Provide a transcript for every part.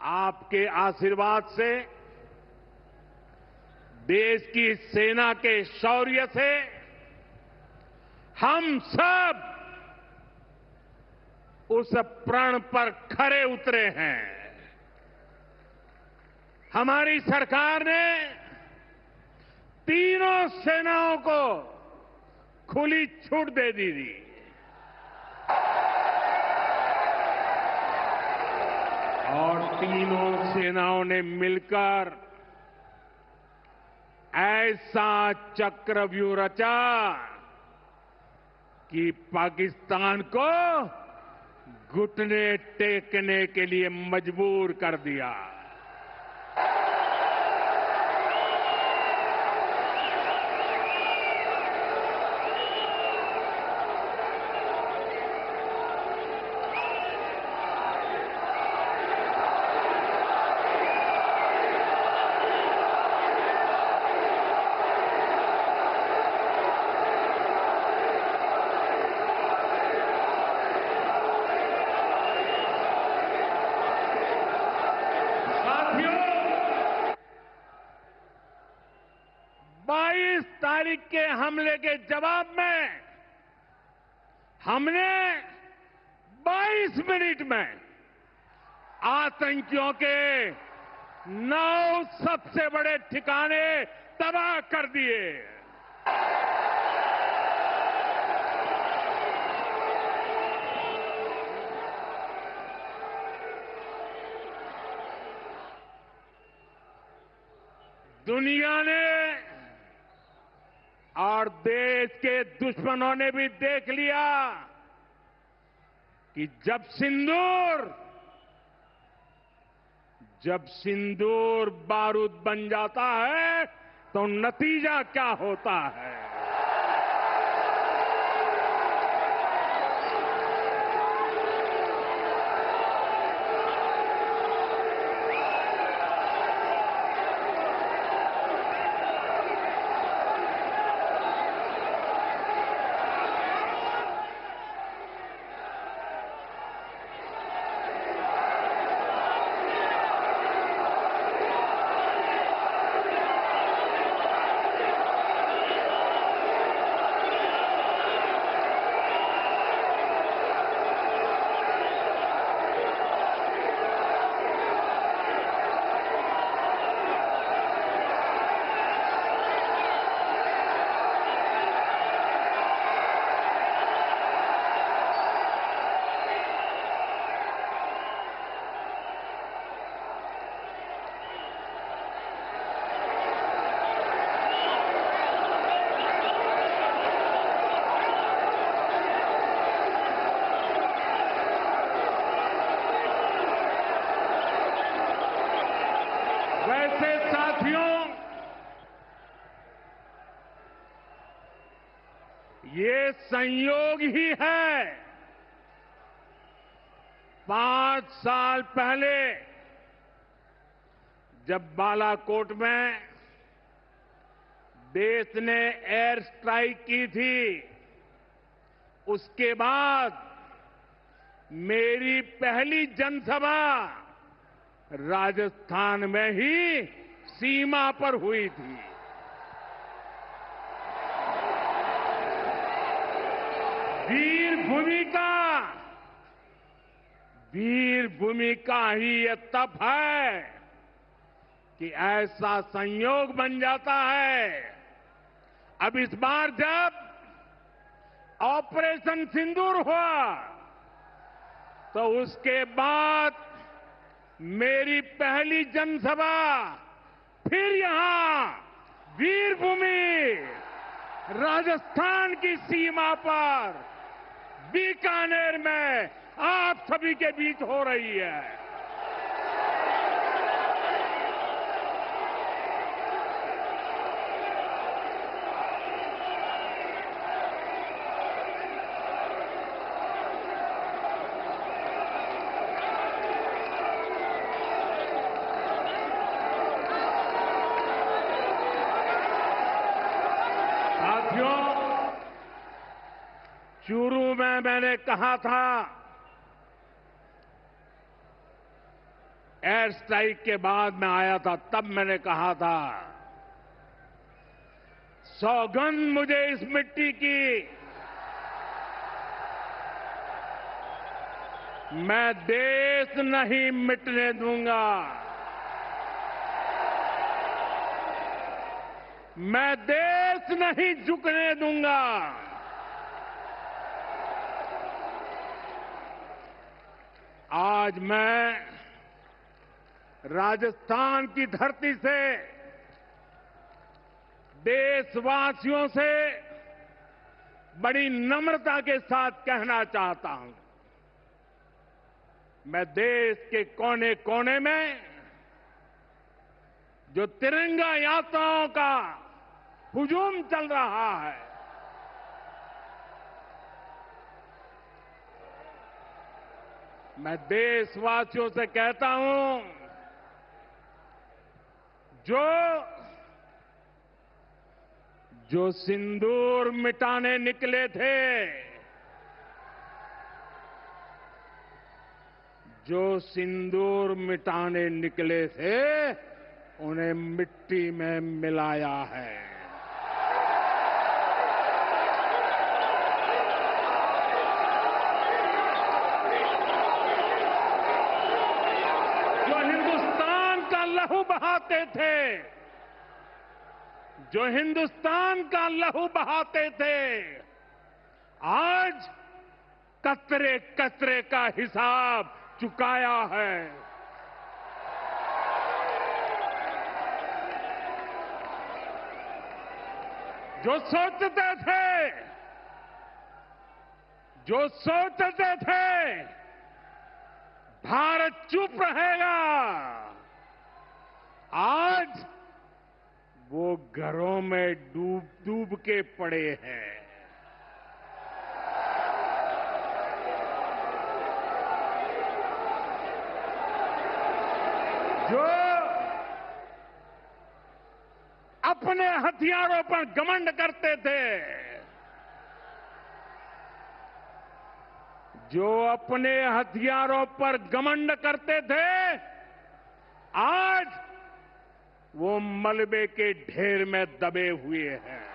आपके आशीर्वाद से, देश की सेना के शौर्य से हम सब उस प्रण पर खरे उतरे हैं। हमारी सरकार ने तीनों सेनाओं को खुली छूट दे दी थी। और तीनों सेनाओं ने मिलकर ऐसा चक्रव्यूह रचा कि पाकिस्तान को घुटने टेकने के लिए मजबूर कर दिया। तारीख के हमले के जवाब में हमने 22 मिनट में आतंकियों के 9 सबसे बड़े ठिकाने तबाह कर दिए। दुनिया ने और देश के दुश्मनों ने भी देख लिया कि जब सिंदूर बारूद बन जाता है तो नतीजा क्या होता है। वैसे साथियों, ये संयोग ही है। 5 साल पहले जब बालाकोट में देश ने एयर स्ट्राइक की थी, उसके बाद मेरी पहली जनसभा राजस्थान में ही सीमा पर हुई थी। वीर भूमि का ही ये तप है कि ऐसा संयोग बन जाता है। अब इस बार जब ऑपरेशन सिंदूर हुआ तो उसके बाद मेरी पहली जनसभा फिर यहां वीरभूमि राजस्थान की सीमा पर बीकानेर में आप सभी के बीच हो रही है। चूरू में मैंने कहा था एयर स्ट्राइक के बाद मैं आया था, तब मैंने कहा था, सौगंध मुझे इस मिट्टी की, मैं देश नहीं मिटने दूंगा, मैं देश नहीं झुकने दूंगा। आज मैं राजस्थान की धरती से देशवासियों से बड़ी नम्रता के साथ कहना चाहता हूं, मैं देश के कोने कोने में जो तिरंगा यात्राओं का हुजूम चल रहा है, मैं देशवासियों से कहता हूं, जो सिंदूर मिटाने निकले थे, जो सिंदूर मिटाने निकले थे, उन्हें मिट्टी में मिलाया है। जो हिंदुस्तान का लहू बहाते थे, जो हिंदुस्तान का लहू बहाते थे, आज कतरे कतरे का हिसाब चुकाया है। जो सोचते थे भारत चुप रहेगा, आज वो घरों में डूब डूब के पड़े हैं। जो अपने हथियारों पर घमंड करते थे, जो अपने हथियारों पर घमंड करते थे, आज वो मलबे के ढेर में दबे हुए हैं।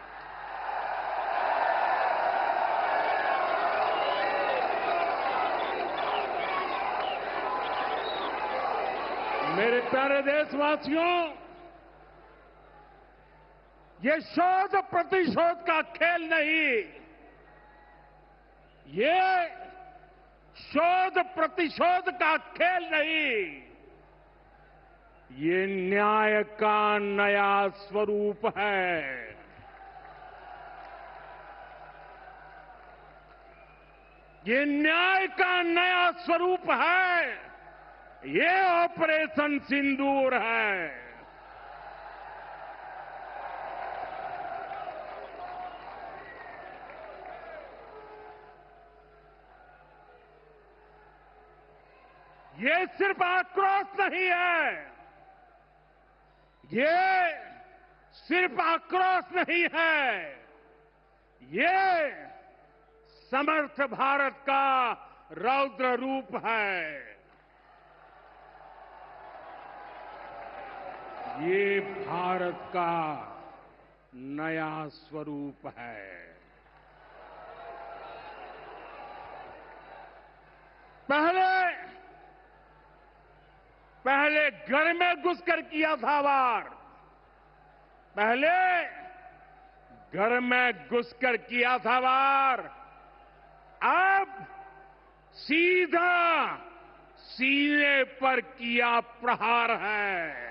मेरे प्यारे देशवासियों, ये शोध प्रतिशोध का खेल नहीं, ये शोध प्रतिशोध का खेल नहीं, ये न्याय का नया स्वरूप है। ये न्याय का नया स्वरूप है। ये ऑपरेशन सिंदूर है। ये सिर्फ आक्रोश नहीं है, ये सिर्फ आक्रोश नहीं है, ये समर्थ भारत का रौद्र रूप है। ये भारत का नया स्वरूप है। पहले घर में घुसकर किया था वार, पहले घर में घुसकर किया था वार, अब सीधा सीने पर किया प्रहार है।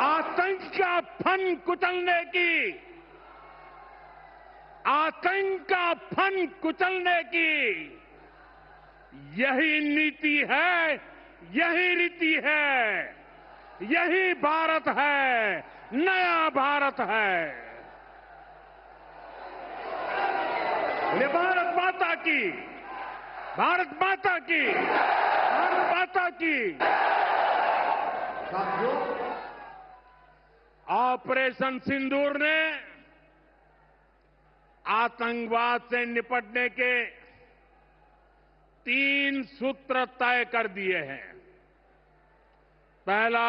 आतंक का फन कुचलने की, आतंक का फन कुचलने की यही नीति है, यही रीति है, यही भारत है, नया भारत है। ये भारत माता की, भारत माता की, भारत माता की। साथियों, ऑपरेशन सिंदूर ने आतंकवाद से निपटने के 3 सूत्र तय कर दिए हैं। पहला,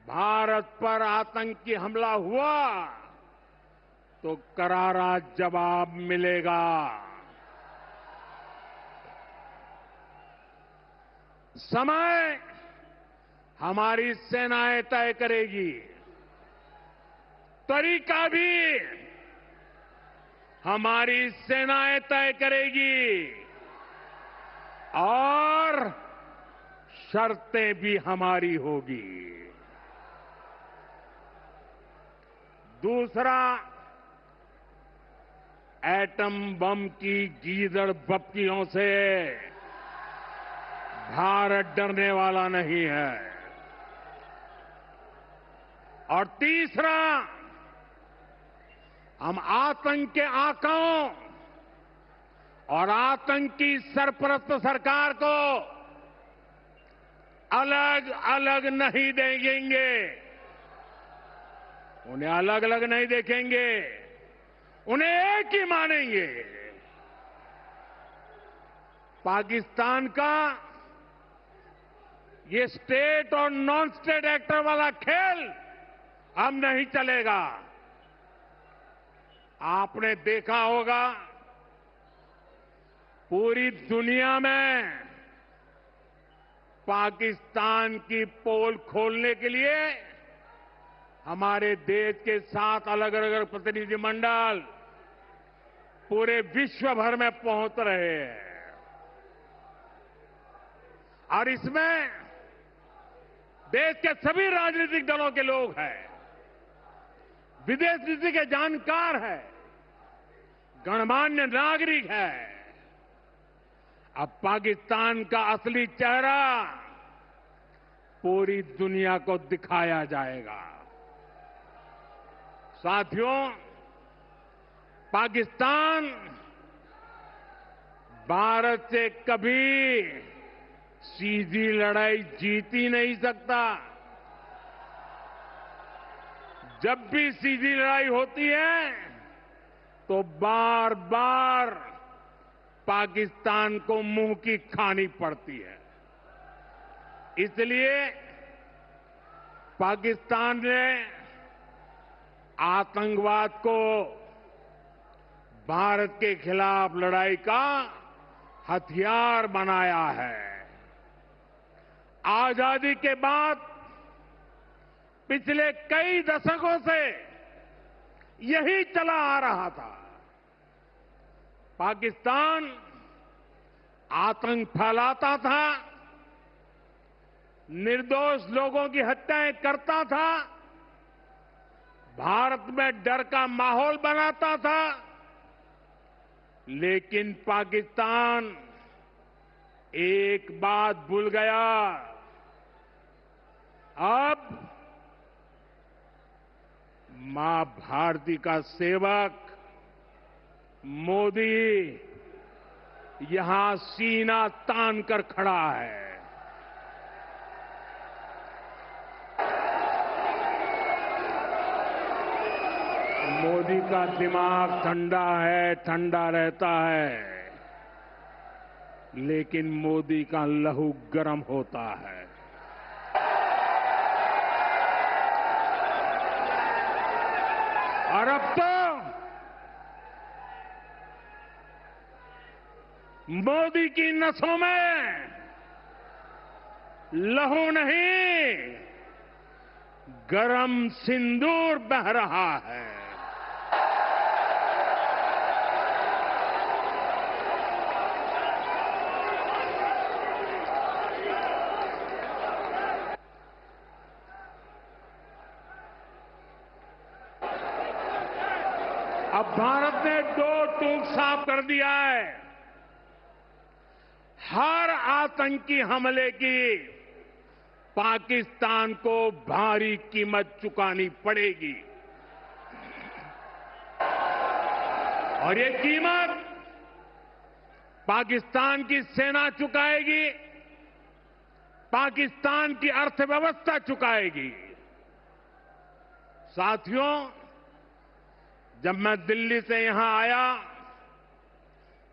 भारत पर आतंकी हमला हुआ तो करारा जवाब मिलेगा। समय हमारी सेनाएं तय करेगी, तरीका भी हमारी सेनाएं तय करेगी और शर्तें भी हमारी होगी। दूसरा, एटम बम की गीदड़ बप्तियों से भारत डरने वाला नहीं है। और तीसरा, हम आतंक के आकाओं और आतंकी सरपरस्त सरकार को अलग अलग नहीं देखेंगे, उन्हें अलग अलग नहीं देखेंगे, उन्हें एक ही मानेंगे। पाकिस्तान का ये स्टेट और नॉन स्टेट एक्टर वाला खेल अब नहीं चलेगा। आपने देखा होगा, पूरी दुनिया में पाकिस्तान की पोल खोलने के लिए हमारे देश के 7 अलग अलग प्रतिनिधिमंडल पूरे विश्व भर में पहुंच रहे हैं। और इसमें देश के सभी राजनीतिक दलों के लोग हैं, विदेश नीति के जानकार हैं, गणमान्य नागरिक हैं। अब पाकिस्तान का असली चेहरा पूरी दुनिया को दिखाया जाएगा। साथियों, पाकिस्तान भारत से कभी सीधी लड़ाई जीत ही नहीं सकता। जब भी सीधी लड़ाई होती है तो बार बार पाकिस्तान को मुंह की खानी पड़ती है। इसलिए पाकिस्तान ने आतंकवाद को भारत के खिलाफ लड़ाई का हथियार बनाया है। आजादी के बाद पिछले कई दशकों से यही चला आ रहा था। पाकिस्तान आतंक फैलाता था, निर्दोष लोगों की हत्याएं करता था, भारत में डर का माहौल बनाता था। लेकिन पाकिस्तान एक बात भूल गया, अब मां भारती का सेवक मोदी यहां सीना तान कर खड़ा है। मोदी का दिमाग ठंडा है, ठंडा रहता है, लेकिन मोदी का लहू गर्म होता है। और अब तो मोदी की नसों में लहू नहीं, गरम सिंदूर बह रहा है। अब भारत ने 2 टूक साफ कर दिया है। हर आतंकी हमले की पाकिस्तान को भारी कीमत चुकानी पड़ेगी। और ये कीमत पाकिस्तान की सेना चुकाएगी, पाकिस्तान की अर्थव्यवस्था चुकाएगी। साथियों, जब मैं दिल्ली से यहां आया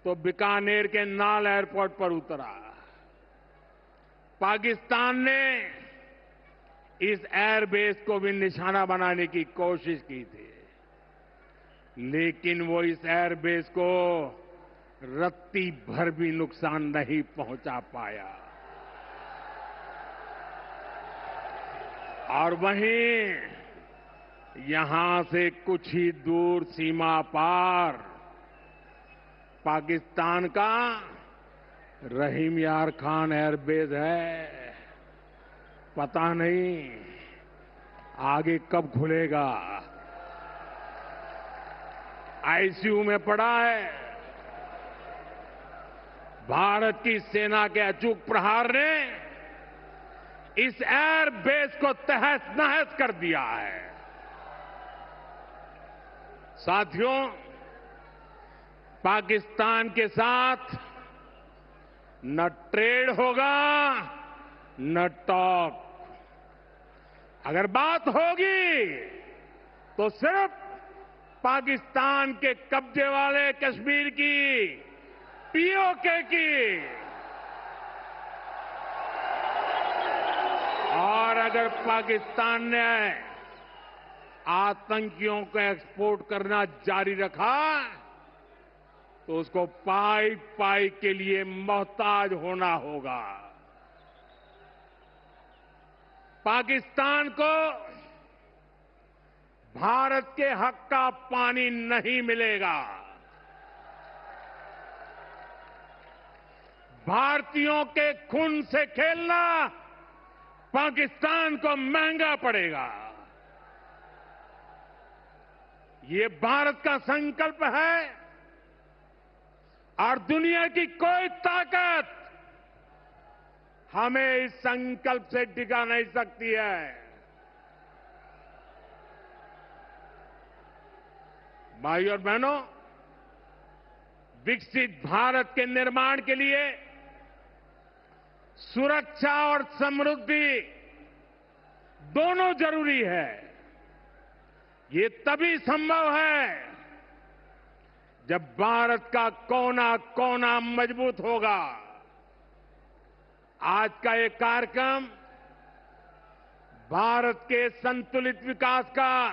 तो बीकानेर के नाल एयरपोर्ट पर उतरा। पाकिस्तान ने इस एयरबेस को भी निशाना बनाने की कोशिश की थी, लेकिन वो इस एयरबेस को रत्ती भर भी नुकसान नहीं पहुंचा पाया। और वहीं यहां से कुछ ही दूर सीमा पार पाकिस्तान का रहीम यार खान एयरबेस है। पता नहीं आगे कब खुलेगा। आईसीयू में पड़ा है। भारत की सेना के अचूक प्रहार ने इस एयरबेस को तहस नहस कर दिया है। साथियों, पाकिस्तान के साथ न ट्रेड होगा न टॉक। अगर बात होगी तो सिर्फ पाकिस्तान के कब्जे वाले कश्मीर की, पीओके की। और अगर पाकिस्तान ने आतंकियों को एक्सपोर्ट करना जारी रखा तो उसको पाई पाई के लिए मोहताज होना होगा। पाकिस्तान को भारत के हक का पानी नहीं मिलेगा। भारतीयों के खून से खेलना पाकिस्तान को महंगा पड़ेगा। ये भारत का संकल्प है और दुनिया की कोई ताकत हमें इस संकल्प से टिका नहीं सकती है। भाइयों और बहनों, विकसित भारत के निर्माण के लिए सुरक्षा और समृद्धि दोनों जरूरी है। ये तभी संभव है जब भारत का कोना कोना मजबूत होगा। आज का ये कार्यक्रम भारत के संतुलित विकास का,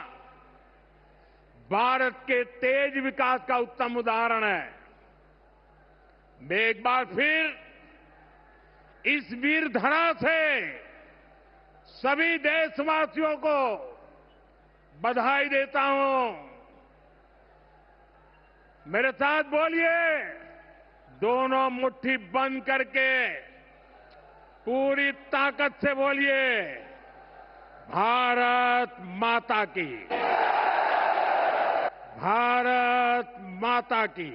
भारत के तेज विकास का उत्तम उदाहरण है। मैं एक बार फिर इस वीर धरा से सभी देशवासियों को बधाई देता हूं। मेरे साथ बोलिए, दोनों मुट्ठी बंद करके पूरी ताकत से बोलिए, भारत माता की, भारत माता की,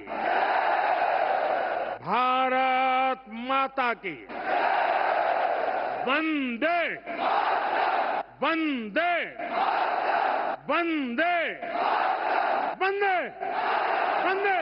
भारत माता की। वंदे वंदे वंदे वंदे वंदे।